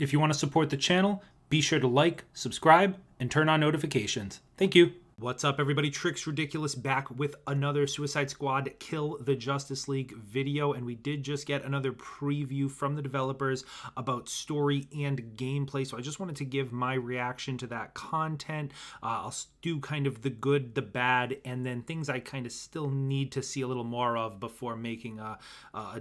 If you want to support the channel, be sure to like, subscribe, and turn on notifications. Thank you. What's up, everybody? Tricks Ridiculous back with another Suicide Squad Kill the Justice League video, and we did just get another preview from the developers about story and gameplay, so I just wanted to give my reaction to that content. I'll do kind of the good, the bad, and then things I kind of still need to see a little more of before making a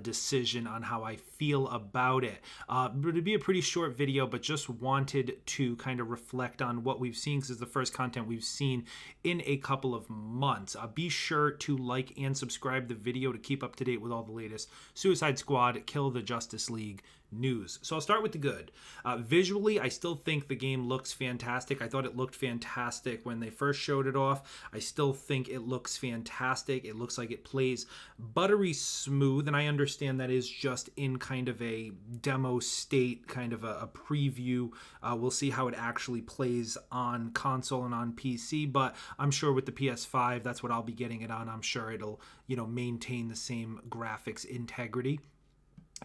decision on how I feel about it. It'd be a pretty short video, but just wanted to kind of reflect on what we've seen, because it's the first content we've seen in a couple of months. Be sure to like and subscribe the video to keep up to date with all the latest Suicide Squad Kill the Justice League news. So I'll start with the good. Visually, I still think the game looks fantastic. I thought it looked fantastic when they first showed it off. I still think it looks fantastic. It looks like it plays buttery smooth, and I understand that is just in kind of a demo state, kind of a preview. We'll see how it actually plays on console and on PC, but I'm sure with the PS5, that's what I'll be getting it on. I'm sure it'll, maintain the same graphics integrity.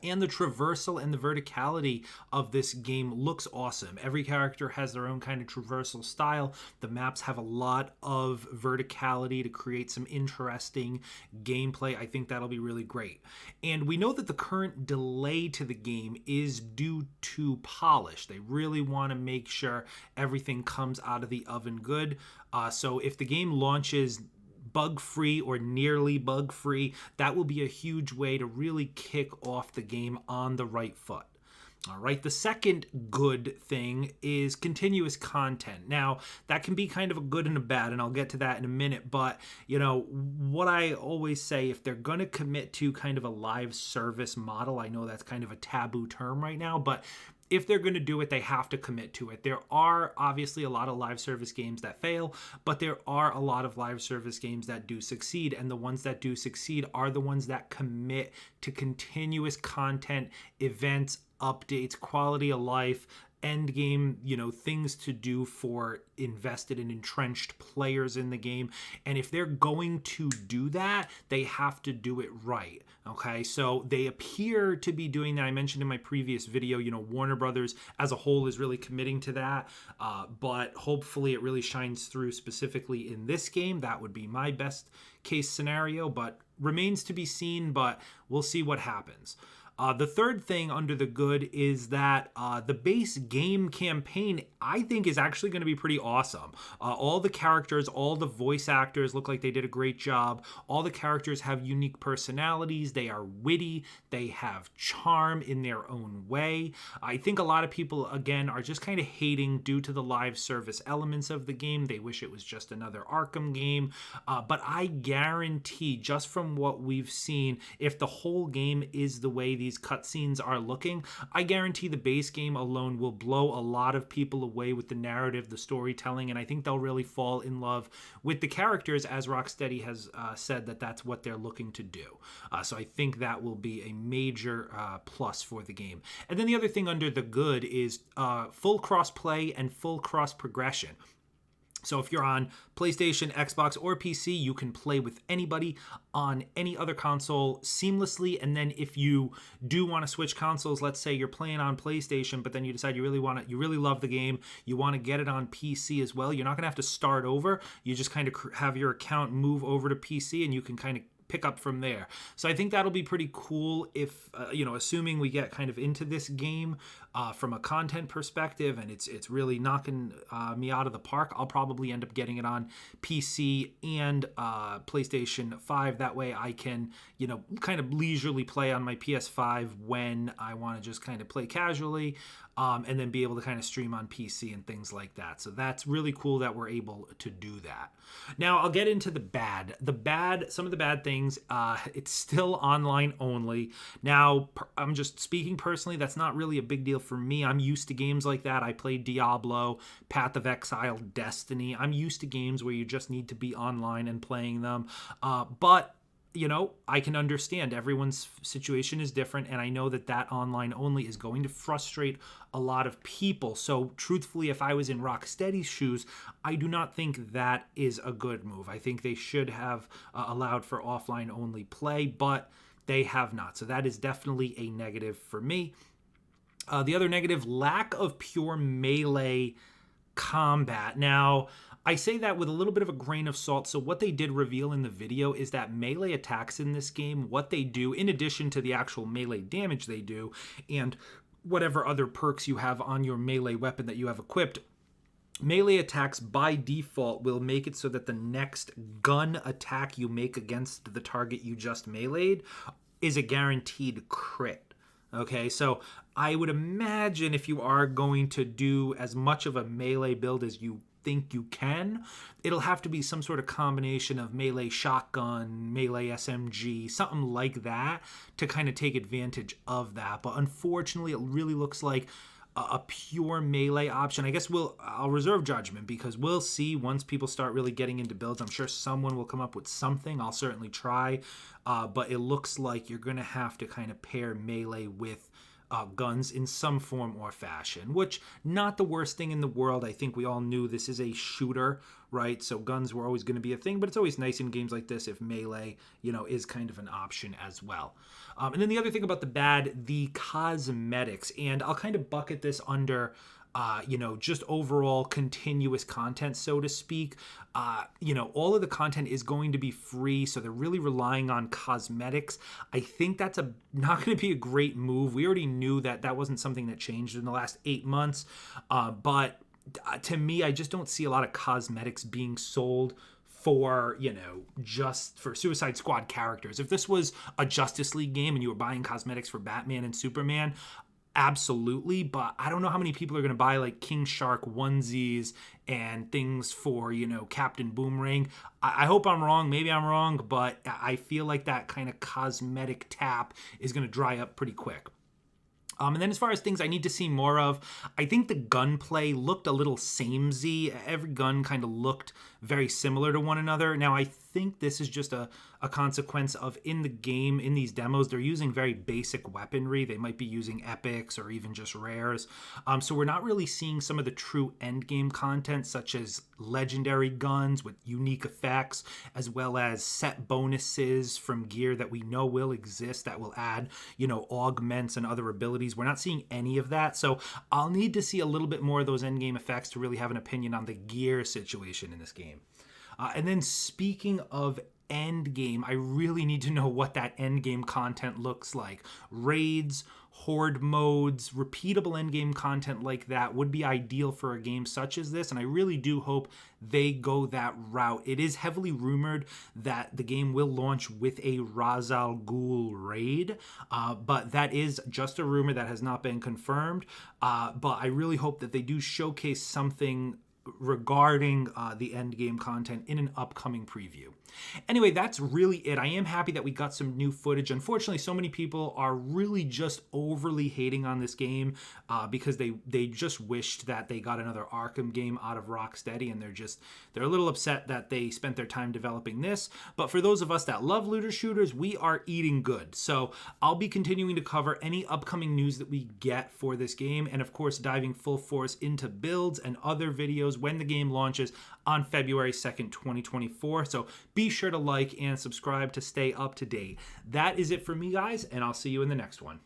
And the traversal and the verticality of this game looks awesome. Every character has their own kind of traversal style. The maps have a lot of verticality to create some interesting gameplay. I think that'll be really great. And we know that the current delay to the game is due to polish. They really want to make sure everything comes out of the oven good. So if the game launches bug-free or nearly bug-free, that will be a huge way to really kick off the game on the right foot. All right, the second good thing is continuous content. Now, that can be kind of a good and a bad, and I'll get to that in a minute, but, what I always say, if they're going to commit to kind of a live service model, I know that's kind of a taboo term right now, but if they're going to do it, they have to commit to it. There are obviously a lot of live service games that fail, but there are a lot of live service games that do succeed, and the ones that do succeed are the ones that commit to continuous content, events, updates, quality of life, end game, things to do for invested and entrenched players in the game. And if they're going to do that, they have to do it right. Okay, so they appear to be doing that. I mentioned in my previous video, Warner Brothers as a whole is really committing to that, but hopefully it really shines through specifically in this game. That would be my best case scenario, but remains to be seen, but we'll see what happens. The third thing under the good is that the base game campaign, I think, is actually going to be pretty awesome. All the characters, all the voice actors look like they did a great job. All the characters have unique personalities. They are witty. They have charm in their own way. I think a lot of people, again, are just kind of hating due to the live service elements of the game. They wish it was just another Arkham game. But I guarantee, just from what we've seen, if the whole game is the way these cutscenes are looking, I guarantee the base game alone will blow a lot of people away with the narrative, the storytelling, and I think they'll really fall in love with the characters, as Rocksteady has said that that's what they're looking to do. So I think that will be a major plus for the game. And then the other thing under the good is full cross-play and full cross-progression. So if you're on PlayStation, Xbox, or PC, you can play with anybody on any other console seamlessly. And then if you do want to switch consoles, let's say you're playing on PlayStation, but then you decide you really love the game, you want to get it on PC as well, you're not going to have to start over. You just kind of have your account move over to PC, and you can kind of pick up from there. So I think that'll be pretty cool if, assuming we get kind of into this game from a content perspective and it's really knocking me out of the park, I'll probably end up getting it on PC and PlayStation 5. That way I can, kind of leisurely play on my PS5 when I want to just kind of play casually, and then be able to kind of stream on PC and things like that. So that's really cool that we're able to do that. Now I'll get into the bad. Some of the bad things, it's still online only. Now, I'm just speaking personally, that's not really a big deal for me. I'm used to games like that. I played Diablo, Path of Exile, Destiny. I'm used to games where you just need to be online and playing them. But I can understand everyone's situation is different, and I know that online only is going to frustrate a lot of people. So truthfully, if I was in Rocksteady's shoes, I do not think that is a good move. I think they should have allowed for offline only play, but they have not. So that is definitely a negative for me. The other negative, lack of pure melee combat. Now, I say that with a little bit of a grain of salt. So what they did reveal in the video is that melee attacks in this game, what they do, in addition to the actual melee damage they do, and whatever other perks you have on your melee weapon that you have equipped, melee attacks by default will make it so that the next gun attack you make against the target you just meleeed is a guaranteed crit. Okay, so I would imagine if you are going to do as much of a melee build as you think you can, it'll have to be some sort of combination of melee shotgun, melee SMG, something like that to kind of take advantage of that. But unfortunately, it really looks like a pure melee option. I guess I'll reserve judgment because we'll see once people start really getting into builds. I'm sure someone will come up with something. I'll certainly try, but it looks like you're going to have to kind of pair melee with guns in some form or fashion, which not the worst thing in the world. I think we all knew this is a shooter, right? So guns were always going to be a thing, but it's always nice in games like this if melee, is kind of an option as well. And then the other thing about the bad, the cosmetics, and I'll kind of bucket this under just overall continuous content, so to speak. All of the content is going to be free, so they're really relying on cosmetics. I think that's not going to be a great move. We already knew that wasn't something that changed in the last 8 months, but to me, I just don't see a lot of cosmetics being sold for, just for Suicide Squad characters. If this was a Justice League game and you were buying cosmetics for Batman and Superman, absolutely, but I don't know how many people are going to buy like King Shark onesies and things for, Captain Boomerang. I hope I'm wrong. Maybe I'm wrong, but I feel like that kind of cosmetic tap is going to dry up pretty quick. And then as far as things I need to see more of, I think the gunplay looked a little samey. Every gun kind of looked very similar to one another. Now, I think this is just a consequence of in the game, in these demos, they're using very basic weaponry. They might be using epics or even just rares. So we're not really seeing some of the true end game content, such as legendary guns with unique effects, as well as set bonuses from gear that we know will exist that will add, augments and other abilities. We're not seeing any of that. So I'll need to see a little bit more of those end game effects to really have an opinion on the gear situation in this game. And then speaking of end game, I really need to know what that end game content looks like. Raids, horde modes, repeatable end game content like that would be ideal for a game such as this, and I really do hope they go that route. It is heavily rumored that the game will launch with a Ra's al Ghul raid, but that is just a rumor that has not been confirmed. But I really hope that they do showcase something regarding the end game content in an upcoming preview. Anyway, that's really it. I am happy that we got some new footage. Unfortunately, so many people are really just overly hating on this game because they just wished that they got another Arkham game out of Rocksteady, and they're a little upset that they spent their time developing this. But for those of us that love looter shooters, we are eating good. So I'll be continuing to cover any upcoming news that we get for this game, and of course diving full force into builds and other videos when the game launches on February 2nd, 2024. So be sure to like and subscribe to stay up to date. That is it for me, guys, and I'll see you in the next one.